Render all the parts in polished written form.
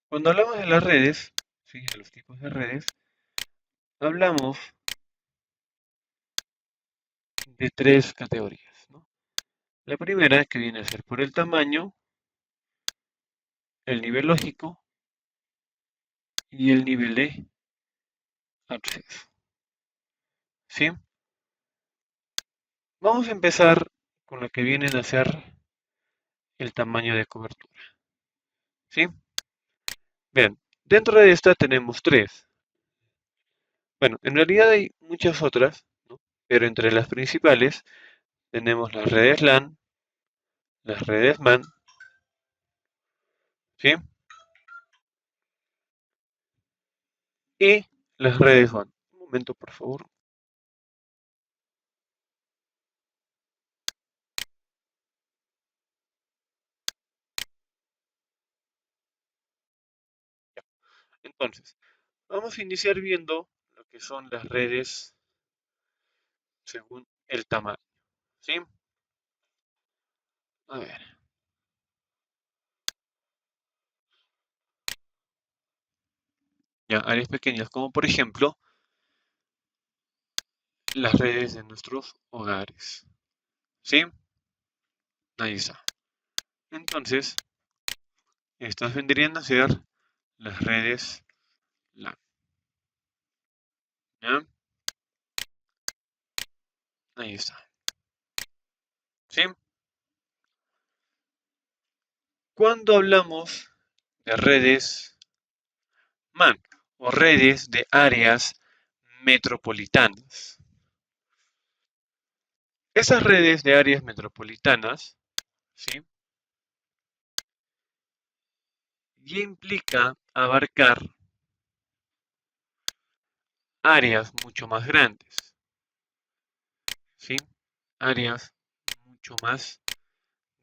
Cuando hablamos de las redes, ¿sí? De los tipos de redes, hablamos de tres categorías, ¿no? La primera, que viene a ser por el tamaño, el nivel lógico y el nivel de acceso, ¿sí? Vamos a empezar con lo que viene a ser el tamaño de cobertura, ¿sí? Bien, dentro de esta tenemos tres. Bueno, en realidad hay muchas otras, ¿no? Pero entre las principales tenemos las redes LAN, las redes MAN, ¿sí? Y las redes WAN. Un momento, por favor. Entonces, vamos a iniciar viendo lo que son las redes según el tamaño, ¿sí? A ver, ya, áreas pequeñas, como por ejemplo las redes de nuestros hogares, ¿sí? Ahí está. Entonces, estas vendrían a ser las redes LAN, ¿ya? Ahí está, ¿sí? Cuando hablamos de redes MAN o redes de áreas metropolitanas, esas redes de áreas metropolitanas, ¿sí? Ya implica abarcar áreas mucho más grandes, ¿sí? Áreas mucho más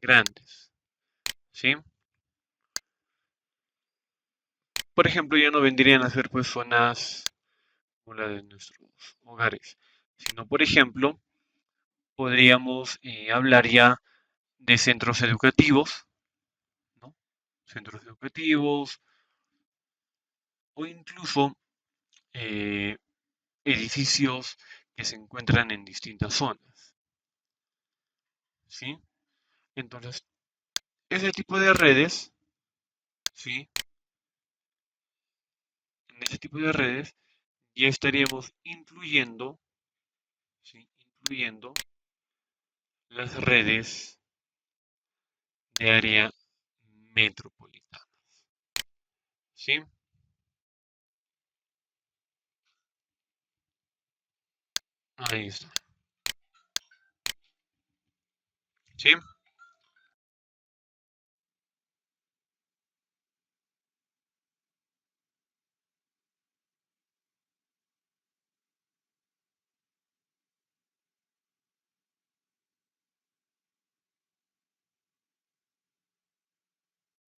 grandes, ¿sí? Por ejemplo, ya no vendrían a ser pues zonas como la de nuestros hogares, sino por ejemplo, podríamos hablar ya de centros educativos, ¿no? Centros educativos o incluso eh, edificios que se encuentran en distintas zonas, ¿sí? Entonces, ese tipo de redes, ¿sí? En ese tipo de redes ya estaríamos incluyendo, ¿sí? Incluyendo las redes de área metropolitana, ¿sí? Ahí está, ¿sí?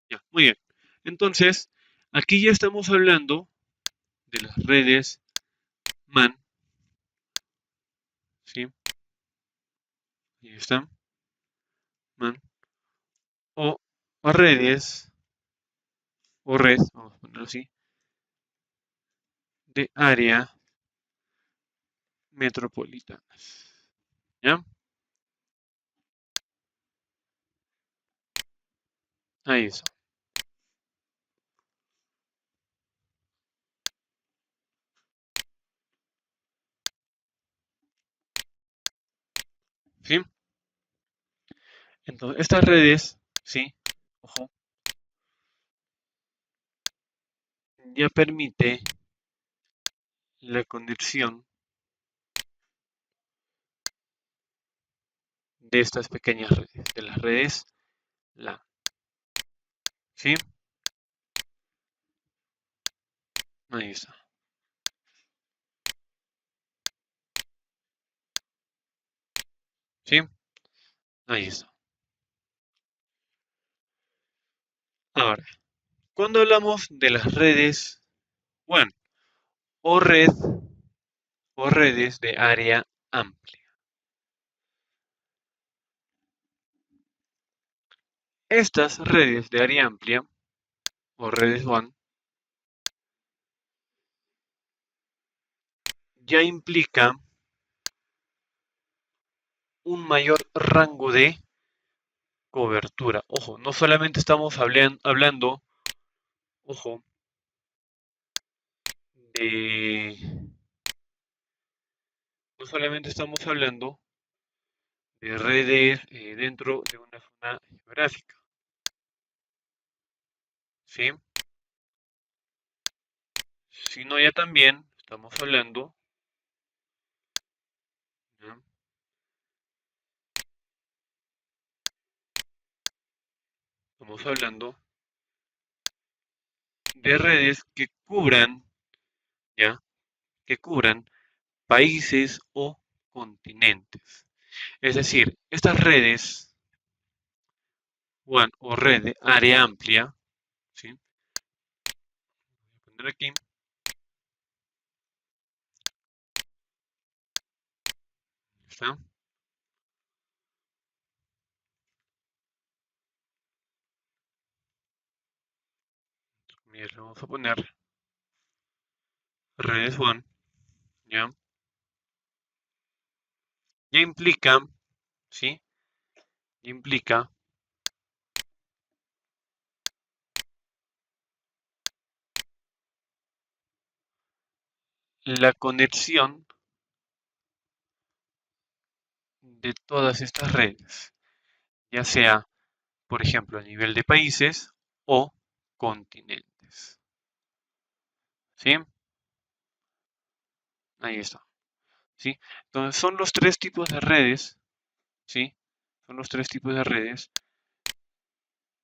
Ya, muy bien. Entonces, aquí ya estamos hablando de las redes MAN, ¿sí? Ahí están, MAN, o redes, o red, vamos a ponerlo así, de área metropolitanas, ¿ya? Ahí está, ¿sí? Entonces, estas redes, ¿sí? Ojo, ya permite la conexión de estas pequeñas redes, de las redes LAN, ¿sí? Ahí está, ¿sí? Ahí está. Ahora, cuando hablamos de las redes WAN o red o redes de área amplia, estas redes de área amplia o redes WAN ya implica un mayor rango de cobertura. Ojo, no solamente estamos hablando, ojo, de, no solamente estamos hablando de redes dentro de una zona geográfica, ¿sí? Sino ya también estamos hablando, ¿ya? Estamos hablando de redes que cubran, ¿ya? Que cubran países o continentes. Es decir, estas redes, o red de área amplia, ¿sí? Voy a poner aquí, ¿está? Mira, le vamos a poner redes WAN, ¿ya? Ya implica, ¿sí? Ya implica la conexión de todas estas redes, ya sea, por ejemplo, a nivel de países o continentes, ¿sí? Ahí está, ¿sí? Entonces son los tres tipos de redes, ¿sí? Son los tres tipos de redes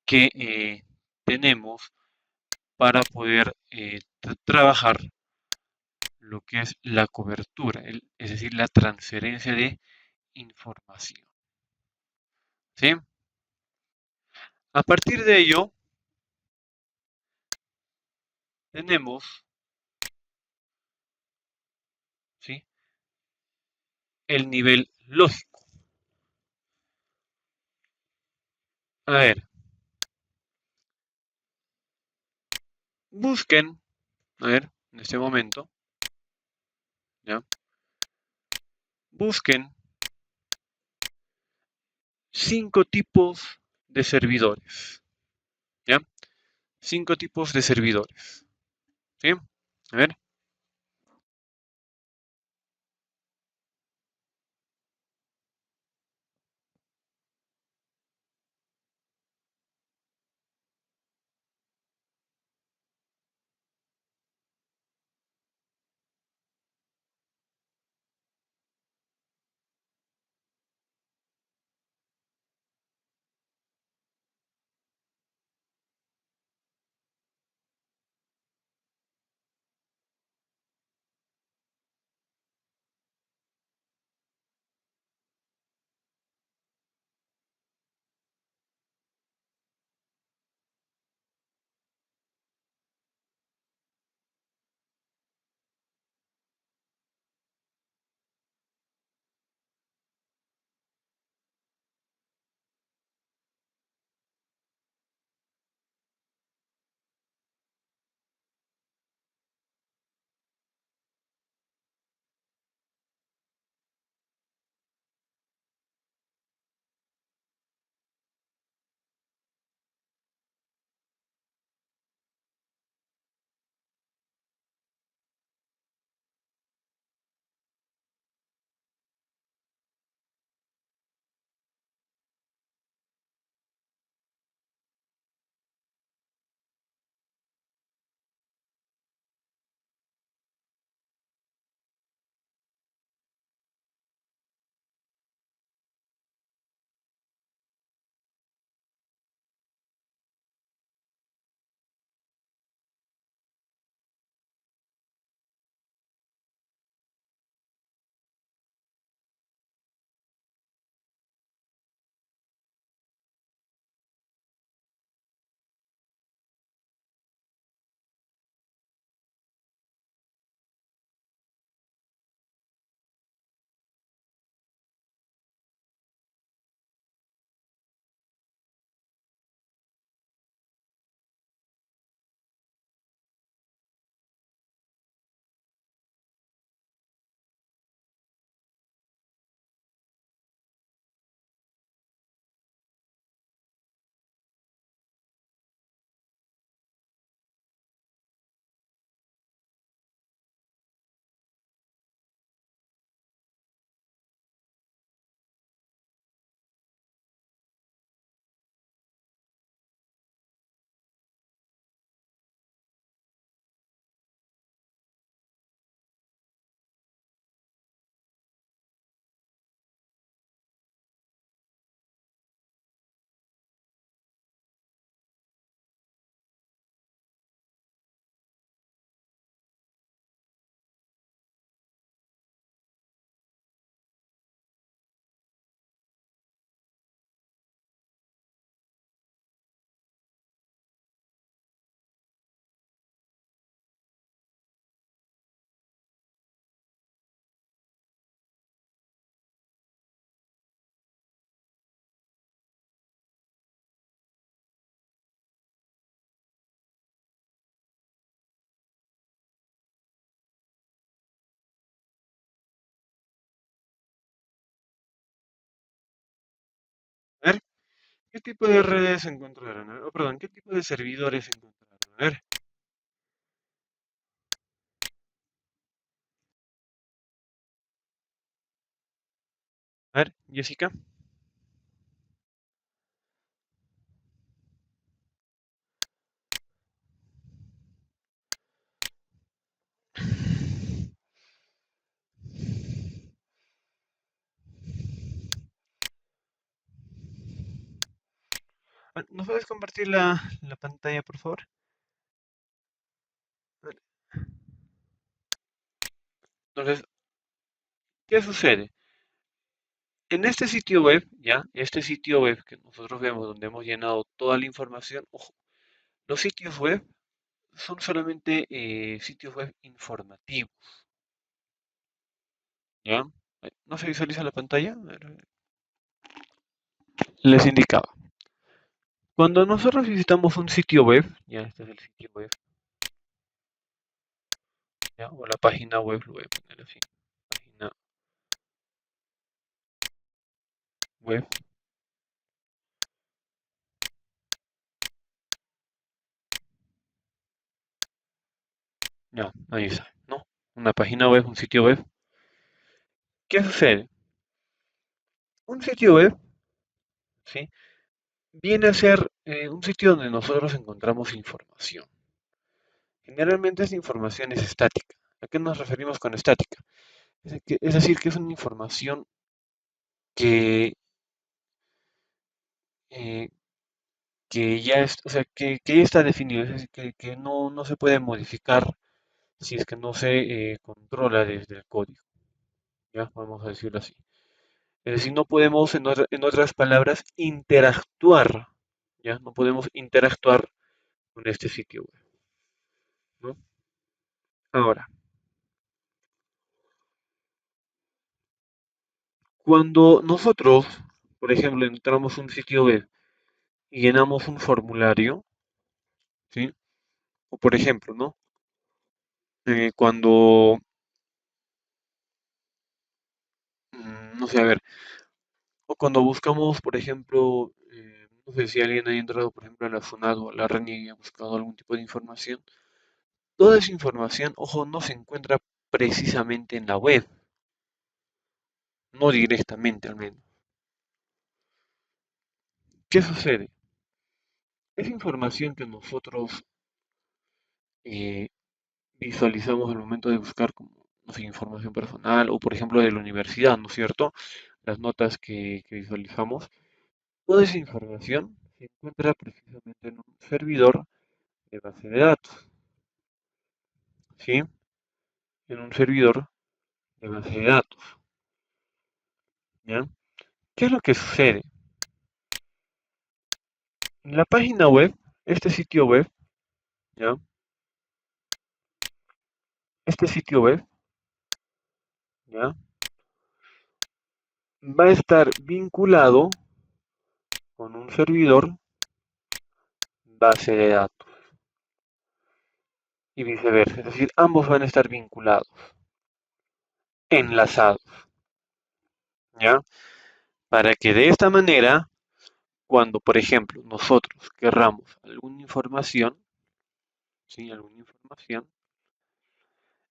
que tenemos para poder trabajar lo que es la cobertura, es decir, la transferencia de información, ¿sí? A partir de ello, tenemos, ¿sí? El nivel lógico. A ver, busquen, a ver, en este momento, ¿ya? Busquen 5 tipos de servidores, ¿ya? 5 tipos de servidores, ¿sí? A ver, ¿Qué tipo de redes encontraron? Oh, perdón, ¿qué tipo de servidores encontraron? A ver, Jessica. ¿Nos puedes compartir la pantalla, por favor? Vale. Entonces, ¿qué sucede? En este sitio web, ya, este sitio web que nosotros vemos donde hemos llenado toda la información, ojo, los sitios web son solamente sitios web informativos, ¿ya? ¿No se visualiza la pantalla? A ver, les indicaba. Cuando nosotros visitamos un sitio web, ya este es el sitio web, ya, o la página web, lo voy a poner así, página web, ya, ahí está, ¿no? Una página web, un sitio web. ¿Qué sucede? Un sitio web, ¿sí? Viene a ser un sitio donde nosotros encontramos información. Generalmente esta información es estática. ¿A qué nos referimos con estática? Es decir, que es una información que, eh, que ya es, o sea, que ya está definida, es decir, que no se puede modificar si es que no se controla desde el código. Ya, vamos a decirlo así. Es decir, no podemos, en otras palabras, interactuar. Ya, no podemos interactuar con este sitio web, ¿no? Ahora, cuando nosotros, por ejemplo, entramos a un sitio web y llenamos un formulario, ¿sí? O por ejemplo, ¿no? Cuando, no sé, a ver, o cuando buscamos, por ejemplo, no sé si alguien ha entrado, por ejemplo, a la FUNAD o a la RENIE y ha buscado algún tipo de información, toda esa información, ojo, no se encuentra precisamente en la web, no directamente al menos. ¿Qué sucede? Esa información que nosotros eh, visualizamos al momento de buscar como, no sé, información personal o por ejemplo de la universidad, ¿no es cierto? Las notas que visualizamos, toda esa información se encuentra precisamente en un servidor de base de datos, ¿sí? En un servidor de base de datos, ¿ya? ¿Qué es lo que sucede? En la página web, este sitio web, ¿ya? Este sitio web, ¿ya? Va a estar vinculado con un servidor base de datos y viceversa, es decir, ambos van a estar vinculados, enlazados, ¿ya? Para que de esta manera, cuando por ejemplo nosotros querramos alguna información, ¿sí? Alguna información,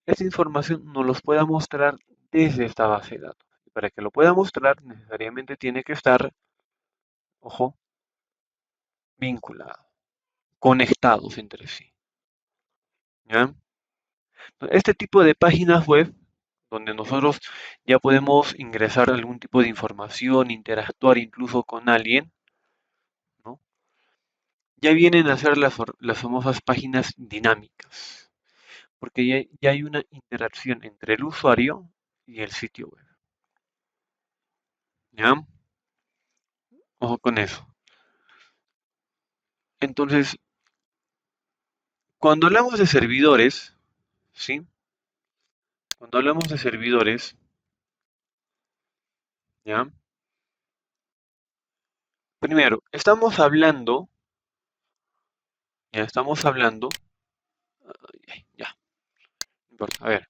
esa información nos los pueda mostrar desde esta base de datos. Y para que lo pueda mostrar, necesariamente tiene que estar, ojo, vinculado, conectados entre sí, ¿ya? Este tipo de páginas web donde nosotros ya podemos ingresar algún tipo de información, interactuar incluso con alguien, ¿no? Ya vienen a ser las famosas páginas dinámicas, porque ya hay una interacción entre el usuario y el sitio web, ¿ya? Ojo con eso. Entonces, cuando hablamos de servidores, ¿sí? Cuando hablamos de servidores, ¿ya? Primero, estamos hablando, ya, no importa, a ver,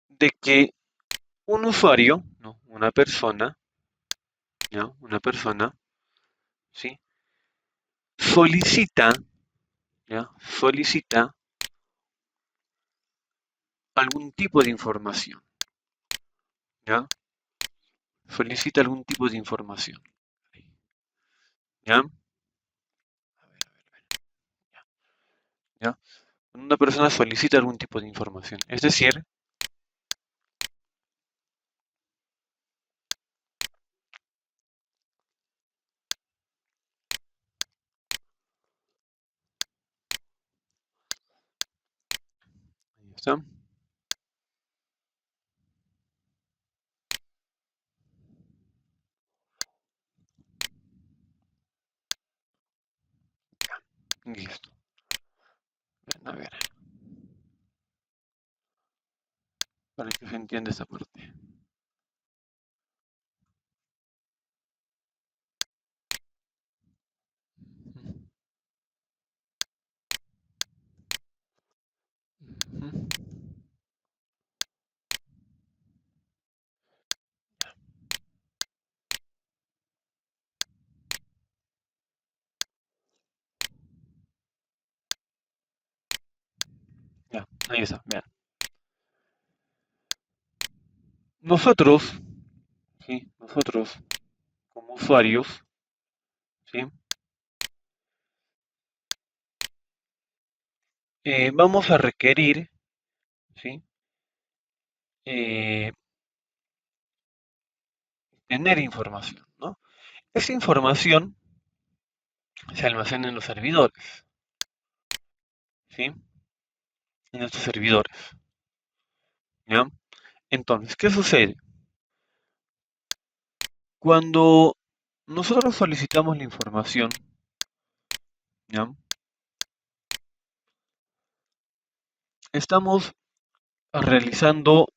de que un usuario, ¿no? Una persona, ¿ya? Una persona, ¿sí? Solicita, ¿ya? Solicita algún tipo de información, ¿ya? Solicita algún tipo de información, ¿ya? ¿Ya? Una persona solicita algún tipo de información. Es decir, ahí está. Listo. Bien, a ver, para que se entienda esta parte. Ujú. Ya, ahí está. Vean. Nosotros, ¿sí? Nosotros como usuarios, ¿sí? Vamos a requerir, ¿sí? Eh, tener información, ¿no? Esa información se almacena en los servidores, ¿sí? En estos servidores, ¿ya? Entonces, ¿qué sucede? Cuando nosotros solicitamos la información, ¿ya? Estamos realizando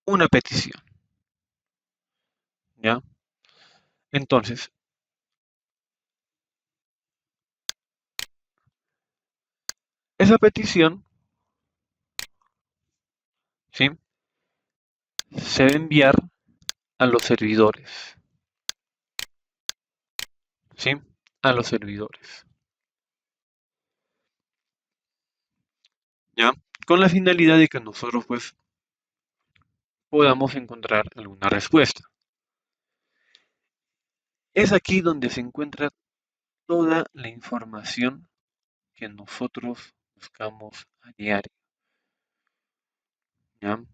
una petición, ¿ya? Entonces, esa petición, ¿sí? Se debe enviar a los servidores, ¿sí? A los servidores, ¿ya? Con la finalidad de que nosotros, pues, podamos encontrar alguna respuesta. Es aquí donde se encuentra toda la información que nosotros buscamos a diario, ¿ya?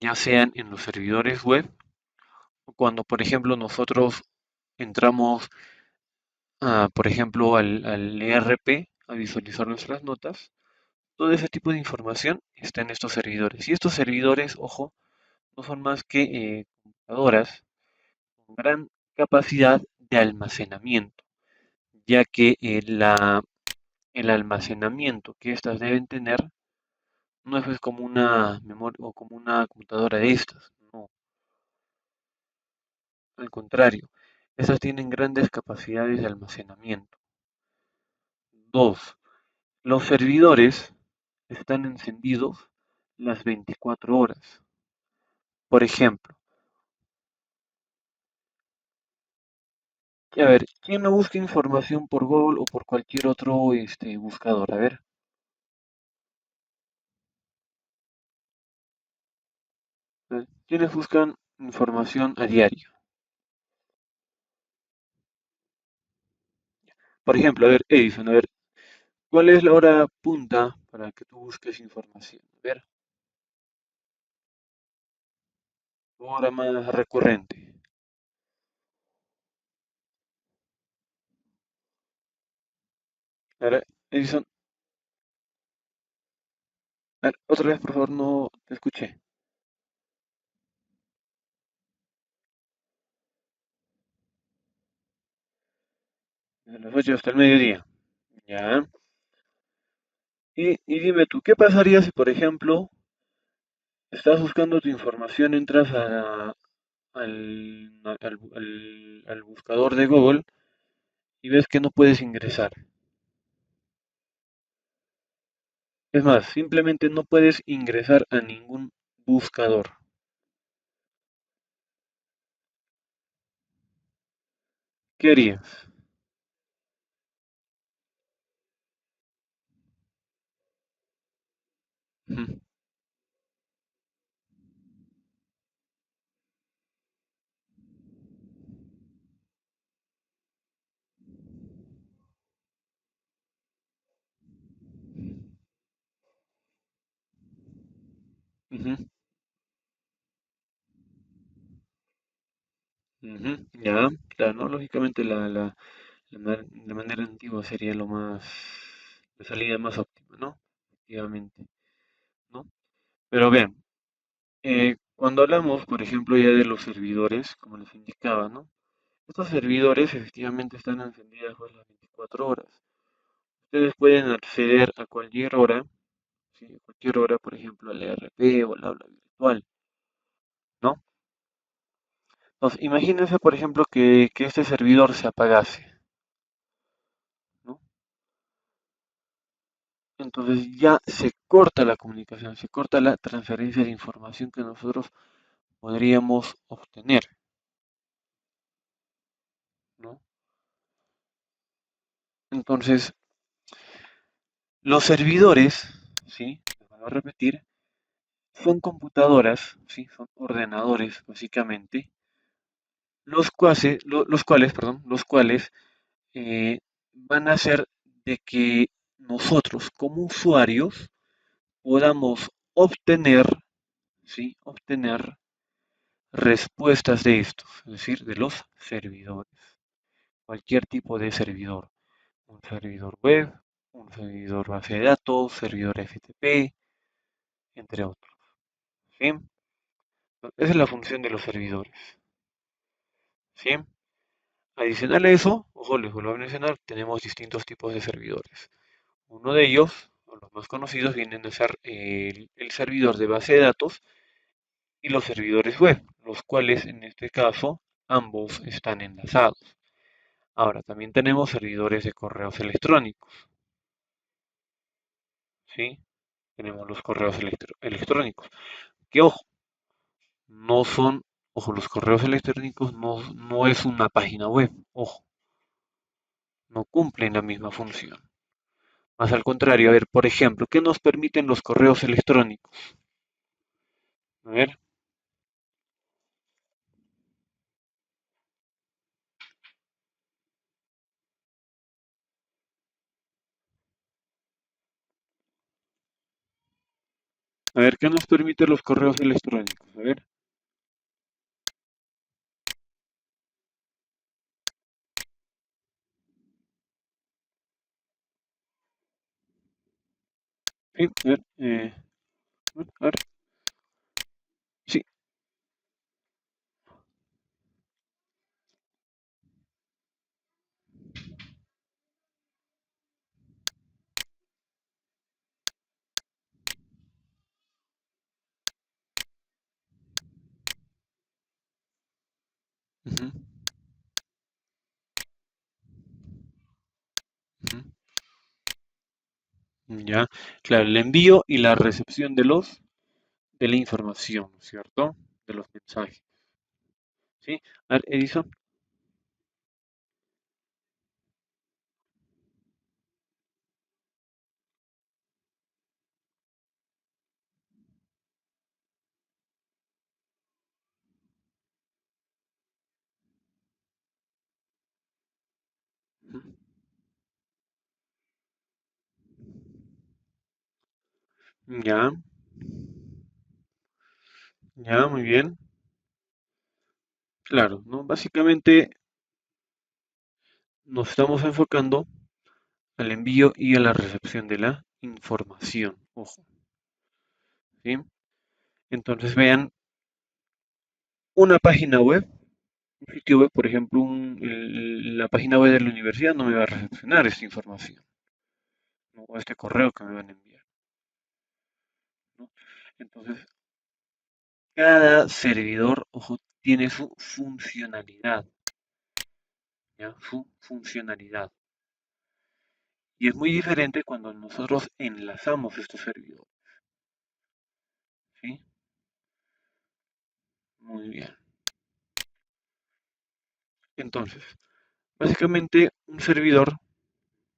Ya sean en los servidores web o cuando, por ejemplo, nosotros entramos, por ejemplo, al ERP a visualizar nuestras notas. Todo ese tipo de información está en estos servidores. Y estos servidores, ojo, no son más que computadoras con gran capacidad de almacenamiento, ya que el almacenamiento que éstas deben tener no es pues, como una memoria o como una computadora de estas, no, al contrario, estas tienen grandes capacidades de almacenamiento. Dos, los servidores están encendidos las 24 horas. Por ejemplo, a ver, ¿quién no busca información por Google o por cualquier otro buscador? A ver, ¿quiénes buscan información a diario? Por ejemplo, a ver, Edison, a ver, ¿cuál es la hora punta para que tú busques información? A ver, tu hora más recurrente. A ver, Edison, a ver, otra vez, por favor, no te escuché. Desde las 8 hasta el mediodía. Ya. Y dime tú, ¿qué pasaría si, por ejemplo, estás buscando tu información, entras al buscador de Google y ves que no puedes ingresar? Es más, simplemente no puedes ingresar a ningún buscador. ¿Qué harías? Ujú, ujú, ujú. Ya, claro, ¿no? Lógicamente la manera antigua sería lo más, la salida más óptima, ¿no? Efectivamente, ¿no? Pero bien, cuando hablamos, por ejemplo, ya de los servidores, como les indicaba, ¿no? Estos servidores efectivamente están encendidos pues, las 24 horas. Ustedes pueden acceder a cualquier hora, ¿sí? A cualquier hora, por ejemplo, al ERP o al aula virtual, ¿no? Entonces, imagínense, por ejemplo, que este servidor se apagase, ¿no? Entonces ya se corta la comunicación, se corta la transferencia de información que nosotros podríamos obtener, ¿no? Entonces, los servidores, ¿sí? Les vuelvo a repetir, son computadoras, ¿sí? Son ordenadores, básicamente, los cuales van a hacer de que nosotros como usuarios podamos obtener, ¿sí? Obtener respuestas de estos, es decir, de los servidores. Cualquier tipo de servidor. Un servidor web, un servidor base de datos, servidor FTP, entre otros. ¿Sí? Esa es la función de los servidores. ¿Sí? Adicional a eso, ojo, les vuelvo a mencionar, tenemos distintos tipos de servidores. Uno de ellos, o los más conocidos, vienen a ser el servidor de base de datos y los servidores web, los cuales en este caso ambos están enlazados. Ahora, también tenemos servidores de correos electrónicos, ¿sí? Tenemos los correos electrónicos, que ojo, no son, ojo, los correos electrónicos no es una página web, ojo, no cumplen la misma función. Más al contrario, a ver, por ejemplo, ¿qué nos permiten los correos electrónicos? A ver, ¿qué nos permiten los correos electrónicos? A ver, sí, a ver, sí, ujú, ujú. Ya, claro, el envío y la recepción de la información, ¿cierto? De los mensajes, ¿sí? A ver, Edison. Ujú. Ya, ya, muy bien. Claro, ¿no? Básicamente nos estamos enfocando al envío y a la recepción de la información. Ojo, ¿sí? Entonces vean una página web, un sitio web, por ejemplo, la página web de la universidad no me va a recepcionar esta información, ¿no? O este correo que me van a enviar, ¿no? Entonces, cada servidor, ojo, tiene su funcionalidad, ¿ya? Su funcionalidad. Y es muy diferente cuando nosotros enlazamos estos servidores, ¿sí? Muy bien. Entonces, Básicamente, un servidor,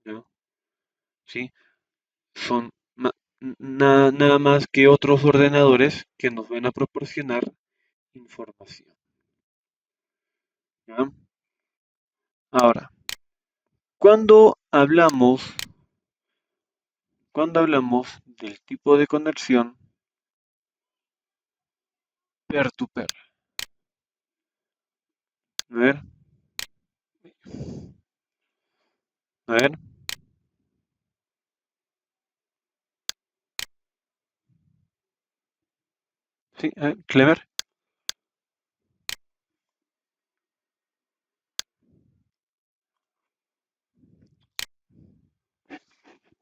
¿no? ¿Sí? Son nada más que otros ordenadores que nos van a proporcionar información. ¿Ya? Ahora, cuando hablamos, cuando hablamos del tipo de conexión peer-to-peer, a ver, a ver, sí, Clever.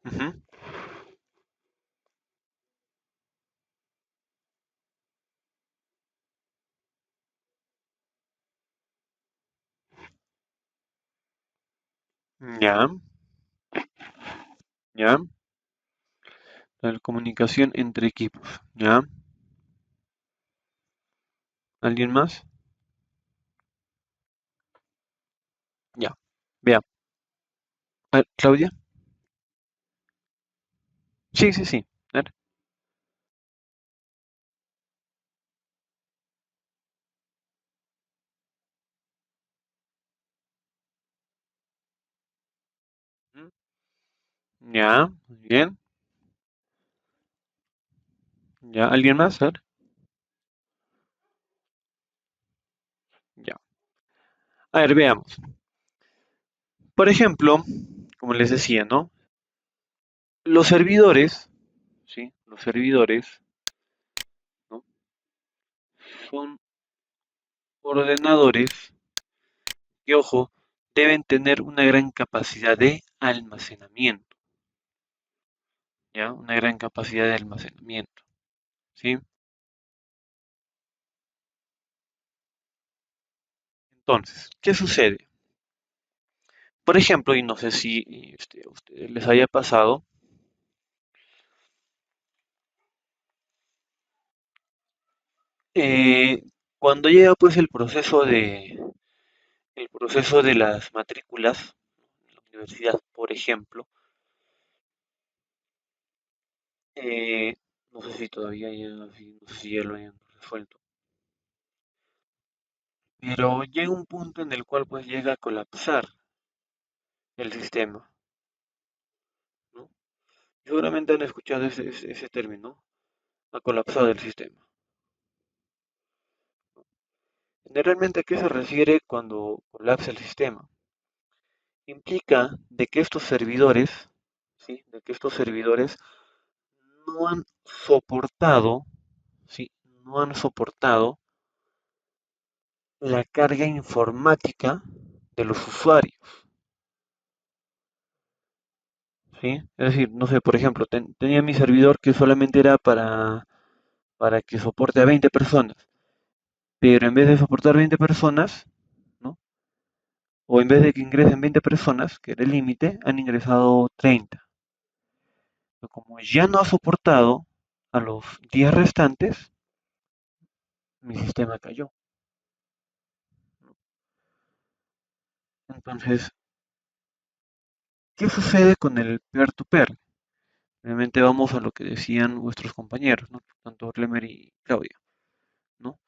Ujú. Ya, ya, la comunicación entre equipos, ya, ¿alguien más? Ya, vea, Claudia, sí, sí, sí, a ver. Ujú. Ya, muy bien, ya, ¿alguien más? A ver, ya, a ver, veamos. Por ejemplo, como les decía, ¿no? Los servidores, ¿sí? Los servidores, ¿no? Son ordenadores que, ojo, deben tener una gran capacidad de almacenamiento, ¿ya? Una gran capacidad de almacenamiento, ¿sí? Entonces, ¿qué sucede? Por ejemplo, y no sé si a ustedes les haya pasado, eh, cuando llega pues el proceso de las matrículas en la universidad, por ejemplo, no sé si todavía ya, no sé si ya lo hayan resuelto, pero llega un punto en el cual pues llega a colapsar el sistema, ¿no? Seguramente han escuchado ese término, ha colapsado el sistema. Generalmente, ¿a qué se refiere cuando colapsa el sistema? Implica de que estos servidores, ¿sí? De que estos servidores no han soportado, ¿sí? No han soportado la carga informática de los usuarios, ¿sí? Es decir, no sé, por ejemplo, tenía mi servidor que solamente era para que soporte a 20 personas, pero en vez de soportar 20 personas, ¿no? O en vez de que ingresen 20 personas, que era el límite, han ingresado 30. Pero como ya no ha soportado a los 10 restantes, mi sistema cayó. Entonces, ¿qué sucede con el peer-to-peer? Realmente vamos a lo que decían vuestros compañeros, ¿no? Tanto Lemer y Claudia, ¿no?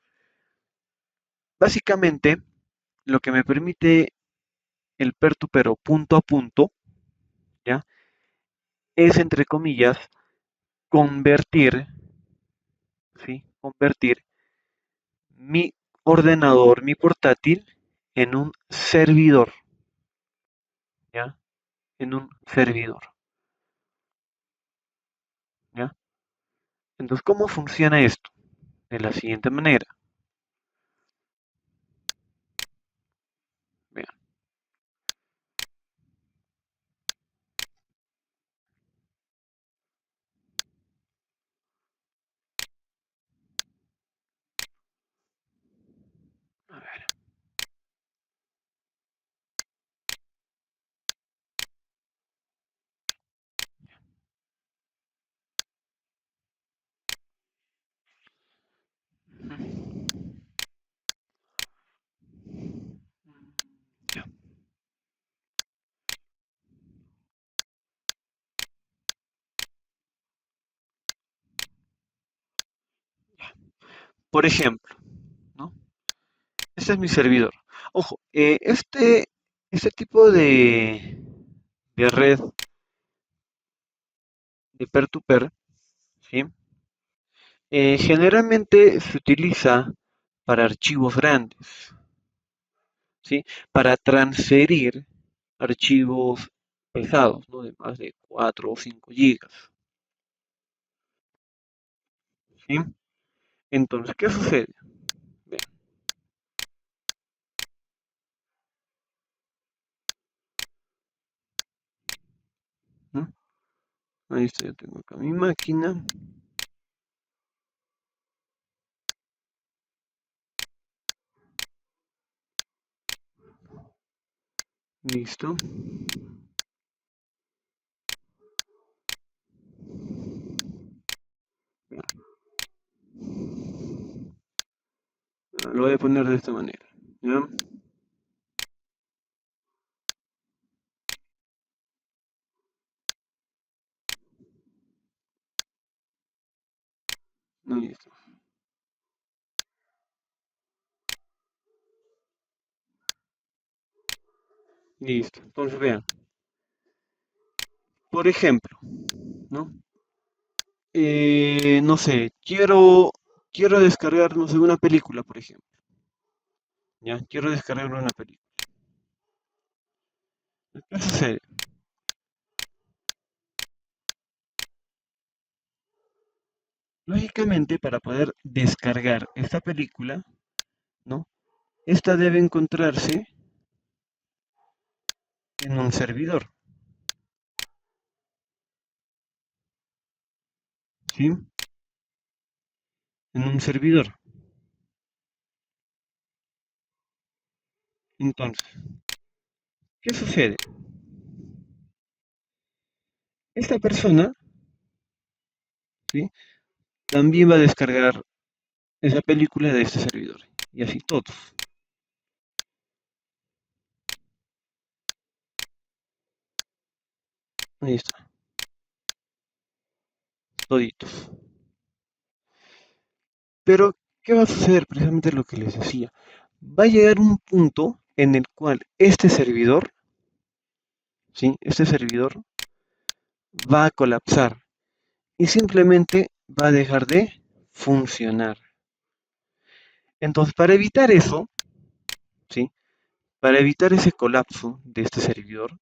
Básicamente, lo que me permite el peer-to-peer o punto a punto, ¿ya? Es, entre comillas, convertir, ¿sí? Convertir mi ordenador, mi portátil, en un servidor, ¿ya? En un servidor, ¿ya? Entonces, ¿cómo funciona esto? De la siguiente manera. Vean, a ver. Por ejemplo, ¿no? Este es mi servidor. Ojo, este tipo de red de peer-to-peer, ¿sí? Generalmente se utiliza para archivos grandes, ¿sí? Para transferir archivos pesados, ¿no? De más de 4 o 5 gigas, ¿sí? Entonces, ¿qué sucede? Vean, ¿no? Ahí está, yo tengo acá mi máquina. Listo. Lo voy a poner de esta manera, ¿ya? Listo. Listo. Entonces, vean, por ejemplo, ¿no? No sé, quiero descargar, no sé, una película, por ejemplo. Ya, quiero descargar una película. ¿Qué sucede? Lógicamente, para poder descargar esta película, ¿no? Esta debe encontrarse en un servidor, ¿sí? En un servidor. Entonces, ¿qué sucede? Esta persona, ¿sí? También va a descargar esa película de este servidor. Y así todos. Ahí está, toditos. Pero, ¿qué va a suceder? Precisamente lo que les decía. Va a llegar un punto en el cual este servidor, ¿sí? Este servidor va a colapsar y simplemente va a dejar de funcionar. Entonces, para evitar eso, ¿sí? Para evitar ese colapso de este servidor,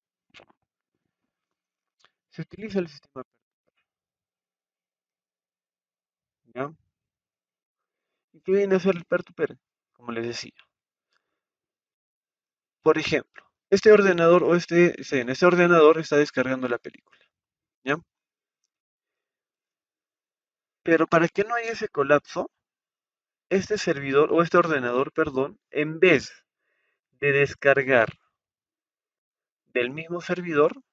se utiliza el sistema, ¿ya? ¿Y qué viene a hacer el peer-to-peer? Como les decía. Por ejemplo, este ordenador o sí, en este ordenador está descargando la película, ¿ya? Pero para que no haya ese colapso, este servidor o este ordenador, perdón, en vez de descargar del mismo servidor,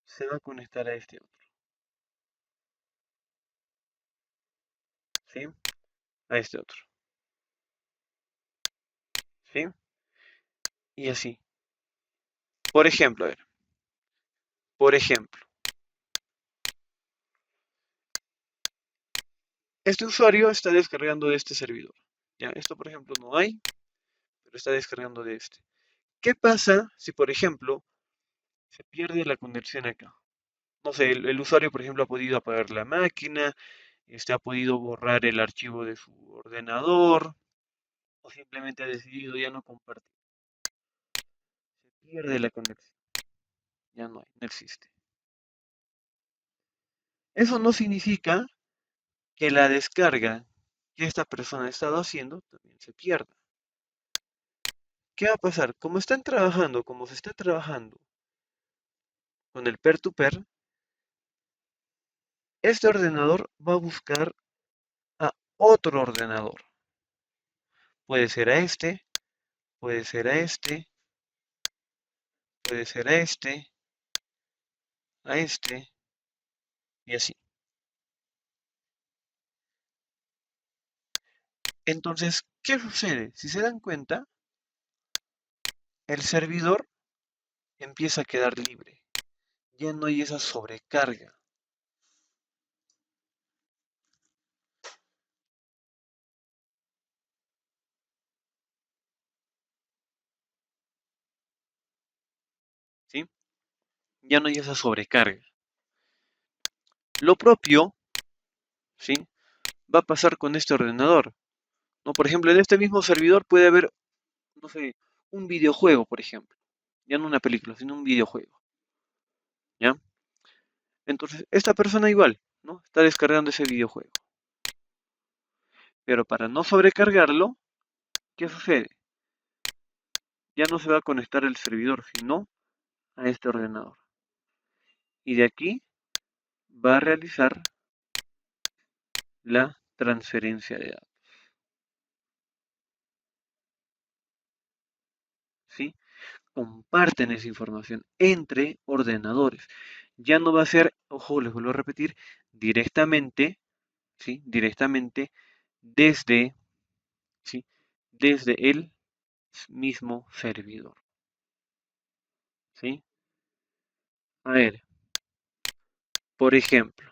se va a conectar a este otro, ¿sí? A este otro, ¿sí? Y así. Por ejemplo, a ver, por ejemplo, este usuario está descargando de este servidor. Ya, esto por ejemplo no hay, pero está descargando de este. ¿Qué pasa si, por ejemplo, se pierde la conexión acá? No sé, el usuario, por ejemplo, ha podido apagar la máquina, ha podido borrar el archivo de su ordenador, o simplemente ha decidido ya no compartir. Se pierde la conexión, ya no hay, no existe. Eso no significa que la descarga que esta persona ha estado haciendo también se pierda. ¿Qué va a pasar? Como están trabajando, como se está trabajando con el peer-to-peer, este ordenador va a buscar a otro ordenador. Puede ser a este, puede ser a este, puede ser a este y así. Entonces, ¿qué sucede? Si se dan cuenta, el servidor empieza a quedar libre. Ya no hay esa sobrecarga. ¿sí? Ya no hay esa sobrecarga. Lo propio, ¿sí? Va a pasar con este ordenador, ¿no? Por ejemplo, en este mismo servidor puede haber, no sé, un videojuego, por ejemplo. Ya no una película, sino un videojuego, ¿ya? Entonces, esta persona igual, ¿no? Está descargando ese videojuego. Pero para no sobrecargarlo, ¿qué sucede? Ya no se va a conectar el servidor, sino a este ordenador. Y de aquí va a realizar la transferencia de datos, ¿sí? Comparten esa información entre ordenadores. Ya no va a ser, ojo, les vuelvo a repetir, directamente, ¿sí? Directamente desde, ¿sí? Desde el mismo servidor, ¿sí? A ver, por ejemplo,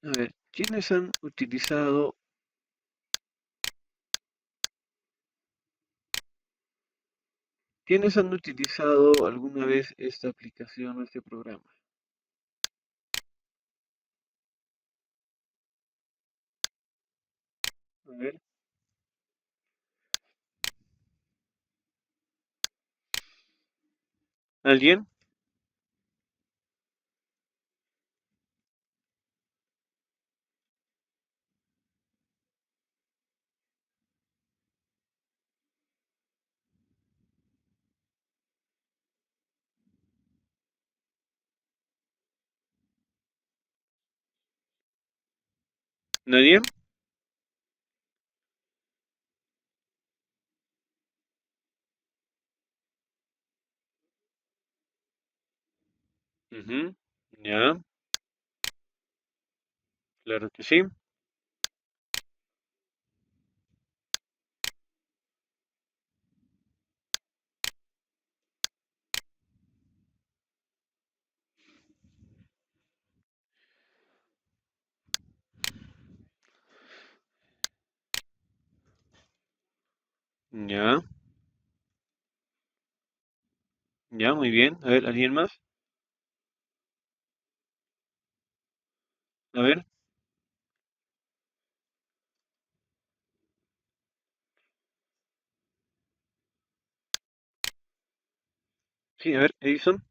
a ver, ¿quiénes han utilizado alguna vez esta aplicación o este programa? A ver, ¿alguien? ¿Nadie? Ujú, ya, claro que sí. Ya, ya, muy bien. A ver, ¿alguien más? A ver, sí, a ver, Edison.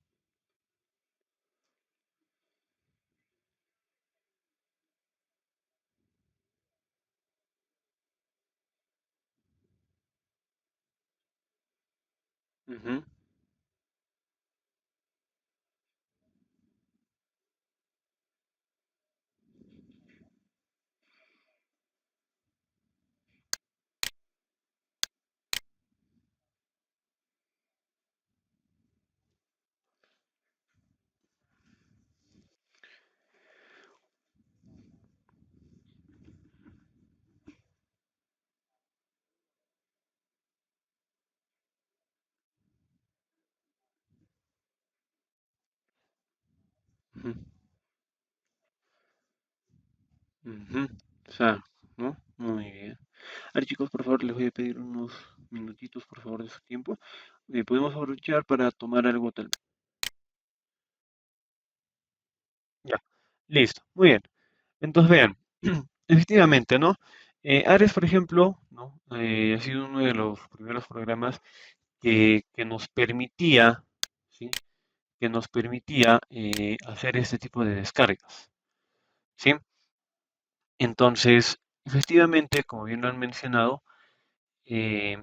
Ujú, ujú, ujú. O sea, ¿no? Muy bien. A ver, chicos, por favor, les voy a pedir unos minutitos, por favor, de su tiempo. Podemos aprovechar para tomar algo tal. Ya, listo, muy bien. Entonces, vean, efectivamente, ¿no? Ares, por ejemplo, ¿no? Ha sido uno de los primeros programas que nos permitía, ¿sí? Que nos permitía hacer este tipo de descargas, ¿sí? Entonces, efectivamente, como bien lo han mencionado, eh,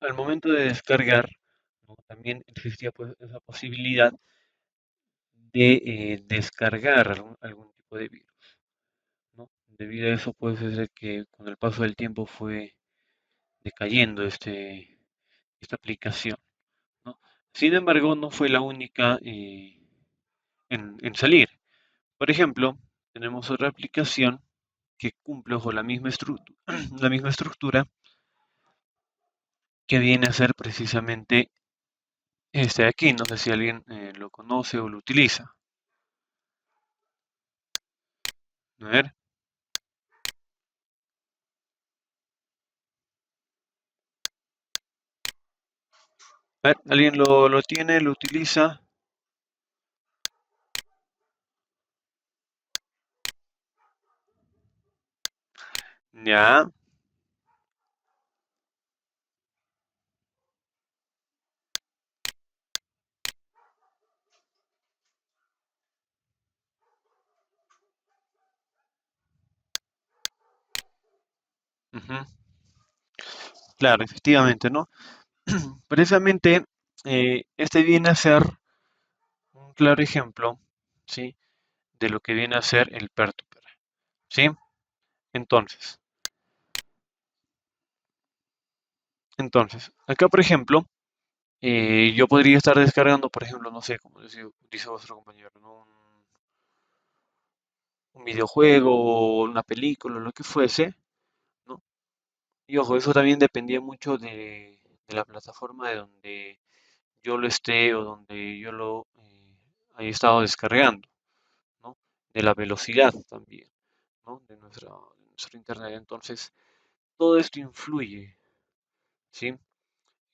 al momento de descargar, ¿no? También existía pues esa posibilidad de descargar algún tipo de virus, ¿no? Debido a eso, pues es de que con el paso del tiempo fue decayendo esta aplicación, ¿no? Sin embargo, no fue la única en salir. Por ejemplo, tenemos otra aplicación que cumple bajo la misma estructura, la misma estructura que viene a ser precisamente este de aquí. No sé si alguien lo conoce o lo utiliza. A ver, ¿alguien lo tiene, lo utiliza? Ya. Ujú. Claro, efectivamente, ¿no? Precisamente, este viene a ser un claro ejemplo, ¿sí? De lo que viene a ser el peer-to-peer, ¿sí? Entonces, acá por ejemplo, yo podría estar descargando, por ejemplo, no sé, como dice vuestro compañero, ¿no? Un videojuego, una película, lo que fuese, ¿no? Y ojo, eso también dependía mucho de la plataforma de donde yo lo esté o donde yo lo haya estado descargando, ¿no? De la velocidad también, ¿no? De nuestro internet. Entonces, todo esto influye, ¿sí?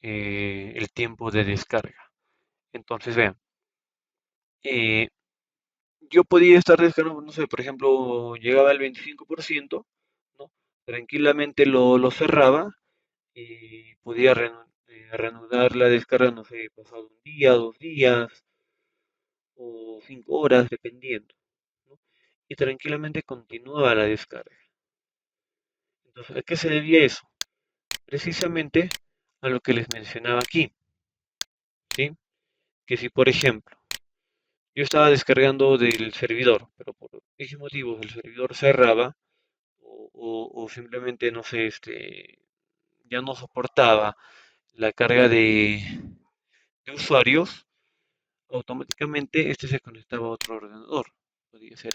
El tiempo de descarga. Entonces, vean, eh, yo podía estar descargando, no sé, por ejemplo, llegaba al 25%, ¿no? Tranquilamente lo cerraba y podía reanudar la descarga, no sé, pasado un día, 2 días o 5 horas, dependiendo, ¿no? Y tranquilamente continuaba la descarga. Entonces, ¿a qué se debía eso? Precisamente a lo que les mencionaba aquí, ¿sí? Que si, por ejemplo, yo estaba descargando del servidor, pero por X motivos el servidor cerraba o simplemente, no sé, ya no soportaba la carga de usuarios, automáticamente este se conectaba a otro ordenador. Podía ser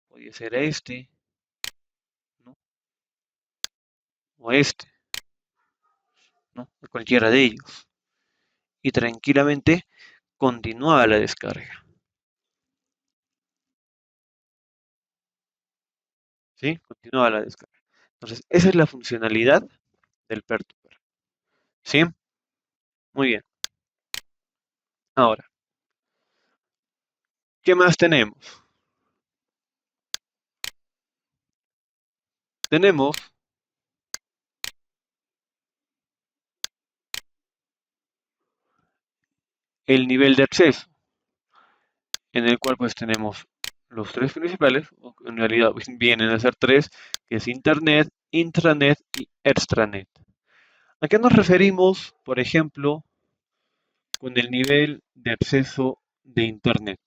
podía ser a este, ¿no? O a este, ¿no? A cualquiera de ellos. Y tranquilamente continuaba la descarga, ¿sí? Continuaba la descarga. Entonces, esa es la funcionalidad del peer-to-peer, ¿sí? Muy bien. Ahora, ¿qué más tenemos? Tenemos el nivel de acceso, en el cual pues tenemos los tres principales, o en realidad vienen a ser tres, que es Internet, intranet y extranet. ¿A qué nos referimos, por ejemplo, con el nivel de acceso de Internet?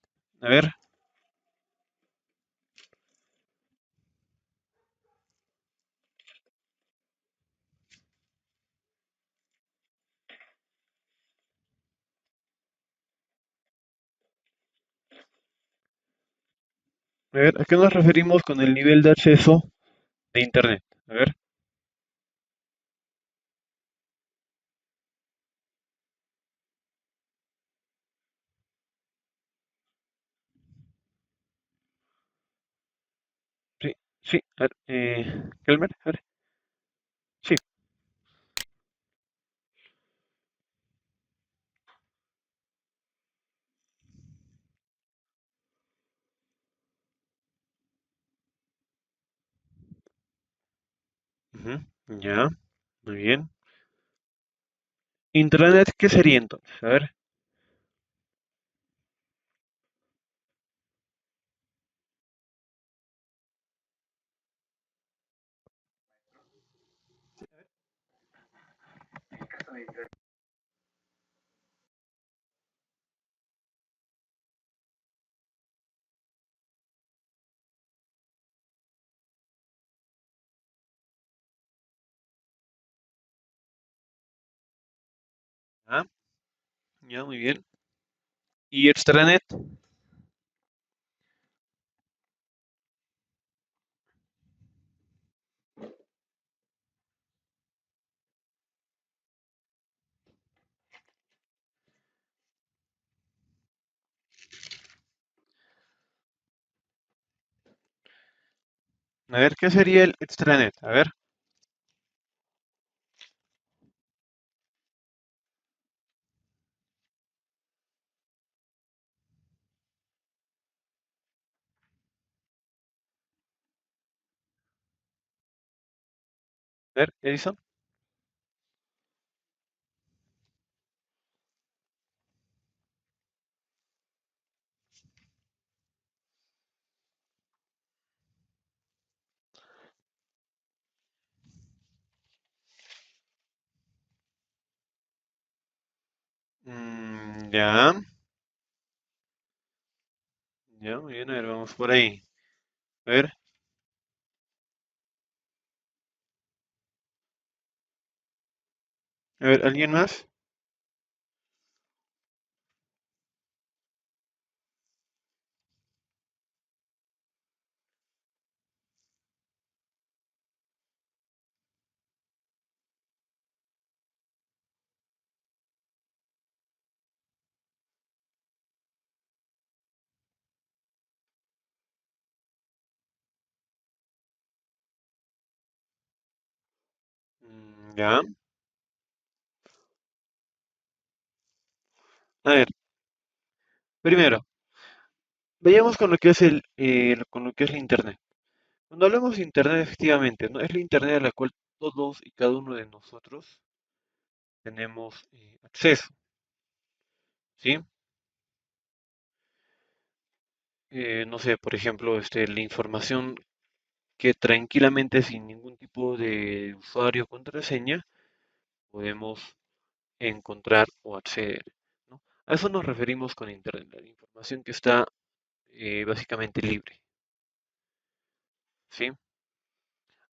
¿A qué nos referimos con el nivel de acceso de Internet? A ver, sí, sí, a ver, Kelmer, a ver, sí, ujú, ya, muy bien. Intranet, ¿qué sería entonces? A ver, ah, ya, muy bien. ¿Y extranet? A ver, ¿qué sería el extranet? Edison. Ya, ya, muy bien, a ver, vamos por ahí. A ver, ¿alguien más? Ya, a ver, primero, vayamos con lo que es con lo que es la Internet. Cuando hablamos de Internet, efectivamente, ¿no? Es la Internet a la cual todos y cada uno de nosotros tenemos acceso, ¿sí? No sé, por ejemplo, la información que tranquilamente, sin ningún tipo de usuario o contraseña, podemos encontrar o acceder, ¿no? A eso nos referimos con Internet, la información que está básicamente libre, ¿sí?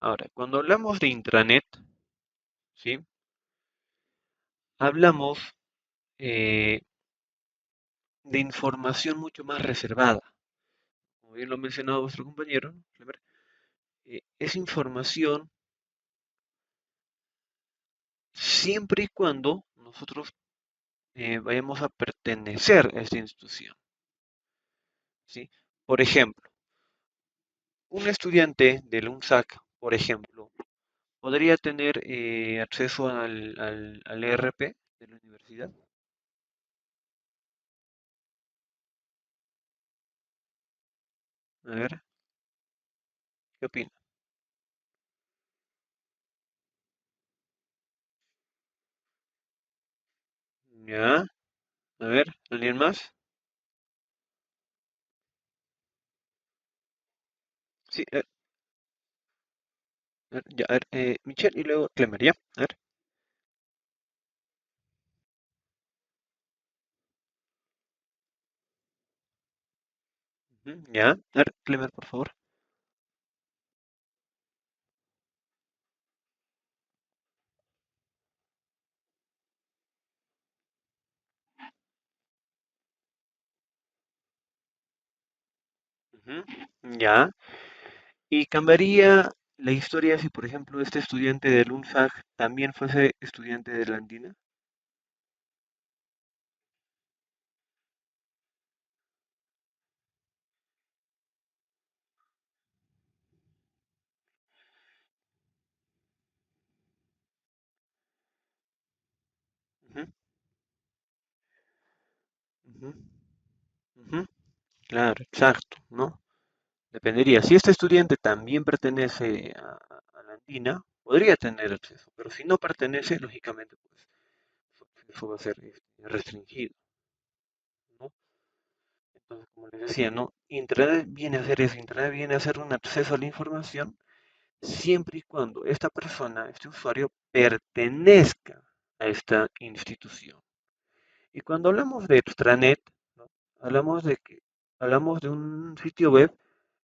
Ahora, cuando hablamos de intranet, ¿sí? Hablamos eh, de información mucho más reservada. Como bien lo ha mencionado vuestro compañero, ¿no? Es información siempre y cuando nosotros vayamos a pertenecer a esta institución, ¿sí? Por ejemplo, un estudiante del UNSAC, por ejemplo, podría tener acceso al ERP de la universidad. A ver, ¿qué opina? Ya, a ver, ¿alguien más? Sí, ya, a ver, Michelle y luego Clemer, ¿ya? A ver, ya, a ver, Clemer, por favor. Ujú, ya, y cambiaría la historia si, por ejemplo, este estudiante del UNSAG también fuese estudiante de la Andina. Ujú, ujú, ujú, claro, exacto, ¿no? Dependería. Si este estudiante también pertenece a la Andina, podría tener acceso, pero si no pertenece, lógicamente, pues eso va a ser restringido, ¿no? Entonces, como les decía, ¿no? Internet viene a hacer eso, Internet viene a hacer un acceso a la información siempre y cuando esta persona, este usuario, pertenezca a esta institución. Y cuando hablamos de extranet, ¿no? hablamos de que hablamos de un sitio web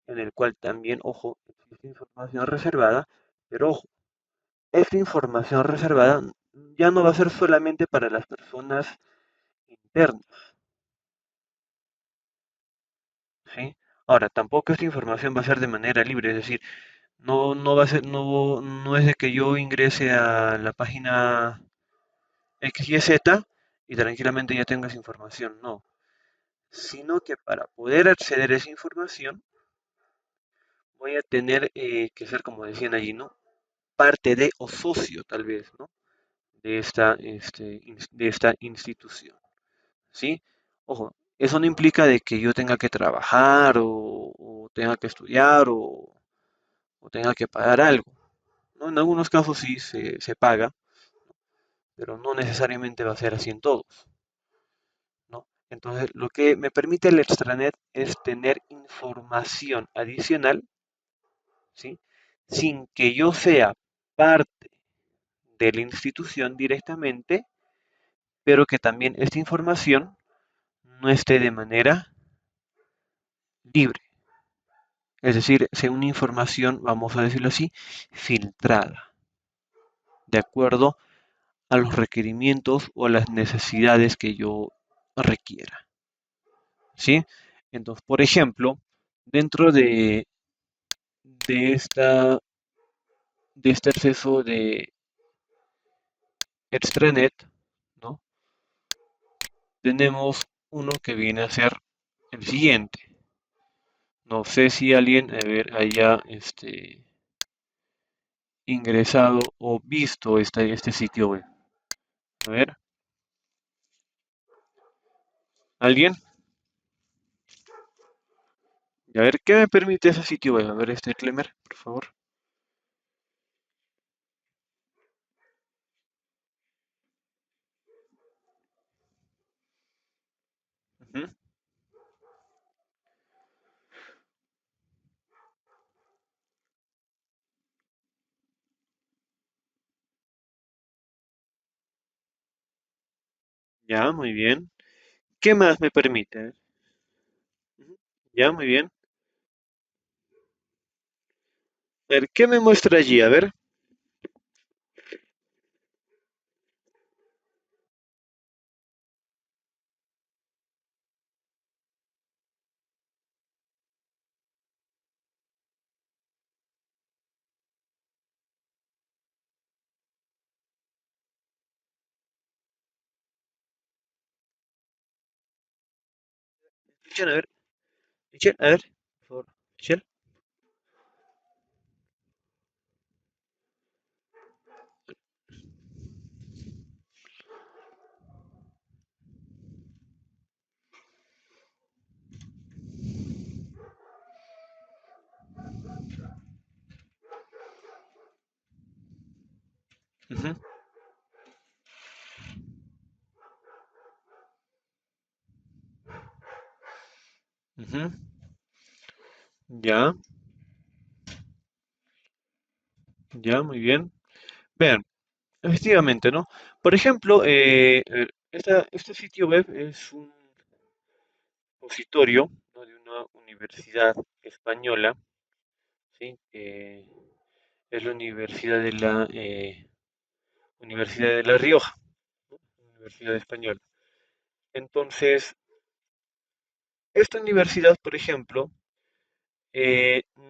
en el cual también, ojo, existe información reservada, pero ojo, esta información reservada ya no va a ser solamente para las personas internas, ¿sí? Ahora, tampoco esta información va a ser de manera libre, es decir, no va a ser, no es de que yo ingrese a la página X y Z y tranquilamente ya tengo esa información, no, sino que para poder acceder a esa información voy a tener que ser, como decían allí, ¿no? Parte de o socio, tal vez, ¿no? De esta institución, ¿sí? Ojo, eso no implica de que yo tenga que trabajar o tenga que estudiar o tenga que pagar algo, ¿no? En algunos casos sí se paga, pero no necesariamente va a ser así en todos, ¿no? Entonces, lo que me permite el extranet es tener información adicional, ¿sí? Sin que yo sea parte de la institución directamente, pero que también esta información no esté de manera libre. Es decir, sea una información, vamos a decirlo así, filtrada, de acuerdo a los requerimientos o a las necesidades que yo requiera. ¿Sí? Entonces, por ejemplo, dentro de, esta, de este acceso de extranet, ¿no? Tenemos uno que viene a ser el siguiente. No sé si alguien, a ver, haya ingresado o visto este sitio web. A ver, ¿alguien? Y a ver, ¿qué me permite ese sitio web? A ver, Clemer, por favor. Ujú. Ya, muy bien. ¿Qué más me permite? A ver. Ujú. Ya, muy bien. A ver, ¿qué me muestra allí? A ver. Michelle, a ver. Michelle, a ver. Por favor. Michelle. Ujú, ujú. Ya, ya, muy bien. Vean, efectivamente, ¿no? Por ejemplo, este sitio web es un repositorio, ¿no? De una universidad española, ¿sí? Es la Universidad de La Rioja, ¿no? Universidad española. Entonces, esta universidad, por ejemplo,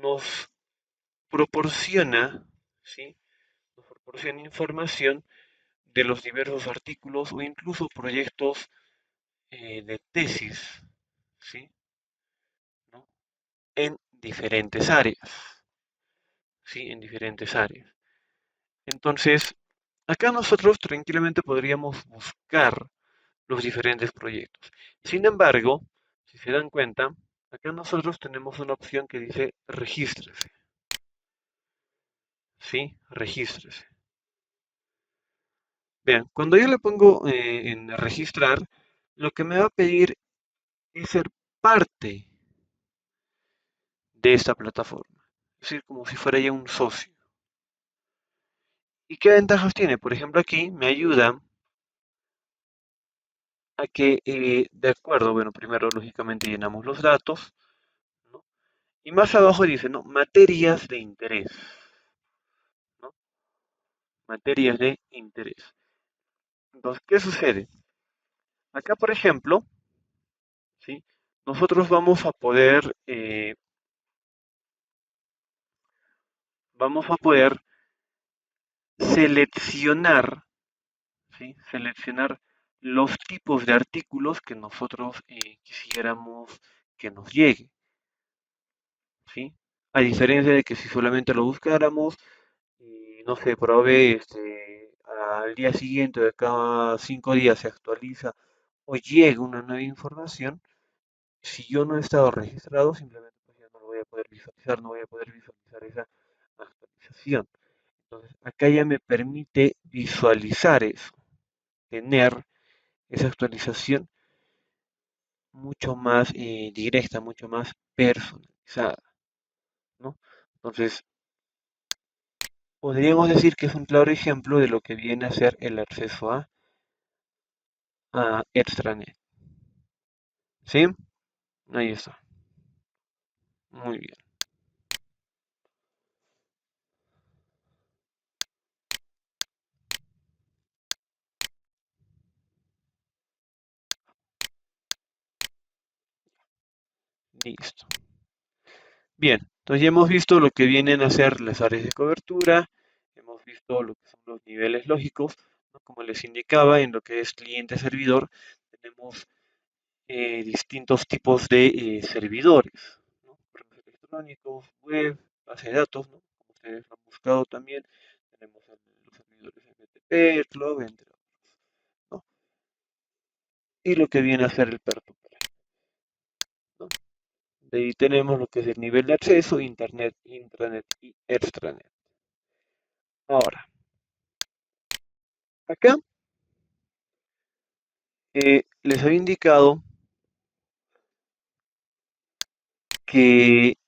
nos proporciona, ¿sí? Nos proporciona información de los diversos artículos o incluso proyectos de tesis, ¿sí? ¿No? En diferentes áreas, ¿sí? En diferentes áreas. Entonces, acá nosotros tranquilamente podríamos buscar los diferentes proyectos. Sin embargo, si se dan cuenta, acá nosotros tenemos una opción que dice regístrese, ¿sí? Regístrese. Vean, cuando yo le pongo en registrar, lo que me va a pedir es ser parte de esta plataforma. Es decir, como si fuera ya un socio. ¿Y qué ventajas tiene? Por ejemplo, aquí me ayuda a que, de acuerdo, bueno, primero lógicamente llenamos los datos, ¿no? Y más abajo dice, ¿no? Materias de interés, ¿no? Materias de interés. Entonces, ¿qué sucede? Acá, por ejemplo, ¿sí? Nosotros vamos a poder seleccionar, ¿sí? Seleccionar los tipos de artículos que nosotros quisiéramos que nos llegue, ¿sí? A diferencia de que si solamente lo buscáramos y no se provee al día siguiente o de cada 5 días se actualiza o llega una nueva información, si yo no he estado registrado, simplemente pues ya no lo voy a poder visualizar, no voy a poder visualizar esa actualización. Entonces, acá ya me permite visualizar eso, tener esa actualización mucho más directa, mucho más personalizada, ¿no? Entonces, podríamos decir que es un claro ejemplo de lo que viene a ser el acceso a extranet. ¿Sí? Ahí está. Muy bien. Listo. Bien, entonces ya hemos visto lo que vienen a ser las áreas de cobertura, hemos visto lo que son los niveles lógicos, ¿no? Como les indicaba, en lo que es cliente-servidor, tenemos distintos tipos de servidores, ¿no? Correos electrónicos, web, base de datos, ¿no? Como ustedes lo han buscado también, tenemos los servidores FTP, Cloud, entre otros, ¿no? Y lo que viene a ser el peer-to-peer, ¿no? De ahí tenemos lo que es el nivel de acceso, Internet, intranet y extranet. Ahora, acá les había indicado que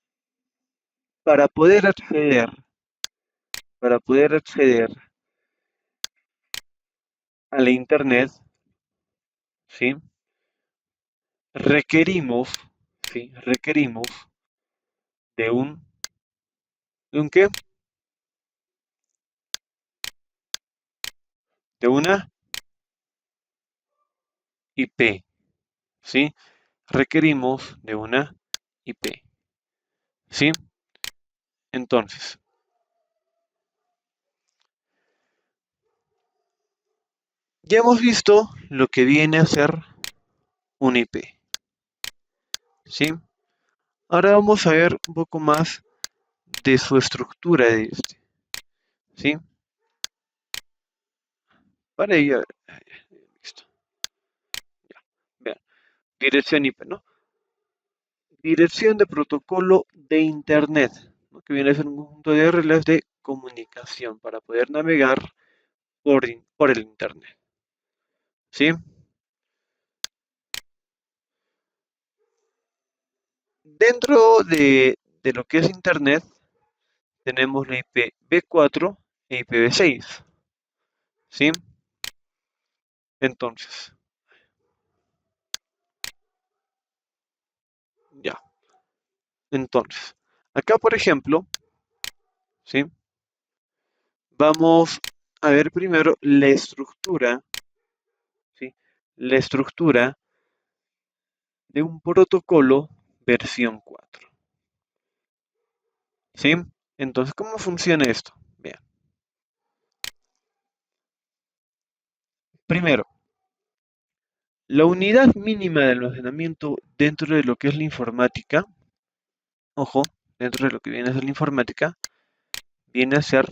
para poder acceder, para poder acceder a la Internet, ¿sí? Requerimos, ¿sí? Requerimos de ¿de un qué? De una IP, ¿sí? Requerimos de una IP, ¿sí? Entonces, ya hemos visto lo que viene a ser un IP, ¿sí? Ahora vamos a ver un poco más de su estructura de ¿sí? Para ello, listo, ya, vean, dirección IP, ¿no? Dirección de protocolo de Internet, ¿no? Que viene a ser un conjunto de reglas de comunicación para poder navegar por el Internet, ¿sí? Dentro de lo que es Internet, tenemos la IP V4 e IPv6, ¿sí? Entonces, ya. Entonces, acá, por ejemplo, ¿sí? Vamos a ver primero la estructura, ¿sí? La estructura de un protocolo versión 4, ¿sí? Entonces, ¿cómo funciona esto? Vean. Primero, la unidad mínima de almacenamiento dentro de lo que es la informática, ojo, dentro de lo que viene a ser la informática, viene a ser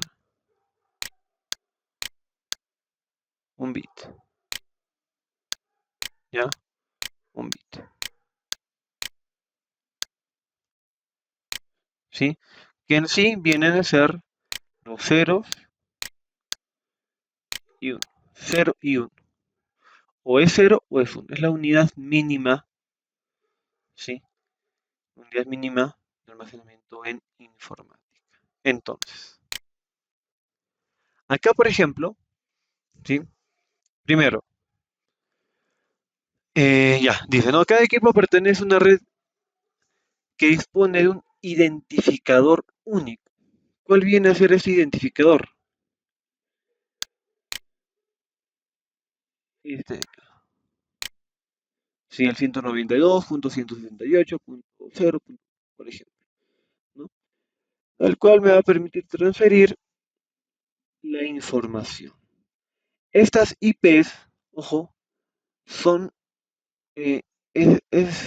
un bit, ¿ya? Un bit, ¿sí? Que en sí vienen a ser los ceros y 1, 0 y 1. O es 0 o es 1. Es la unidad mínima, ¿sí? Unidad mínima de almacenamiento en informática. Entonces, acá por ejemplo, ¿sí? Primero, ya, dice, ¿no? Cada equipo pertenece a una red que dispone de un identificador único. ¿Cuál viene a ser ese identificador? Este, sí, el 192.168.0, por ejemplo, ¿no? Al cual me va a permitir transferir la información. Estas IPs, ojo, son,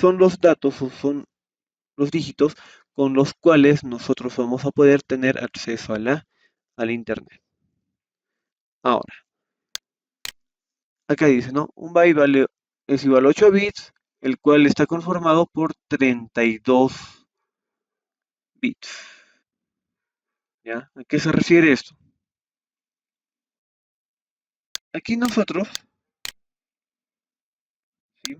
son los datos o son los dígitos con los cuales nosotros vamos a poder tener acceso al Internet. Ahora, acá dice, ¿no? Un byte es igual a 8 bits, el cual está conformado por 32 bits. ¿Ya? ¿A qué se refiere esto? Aquí nosotros, ¿sí?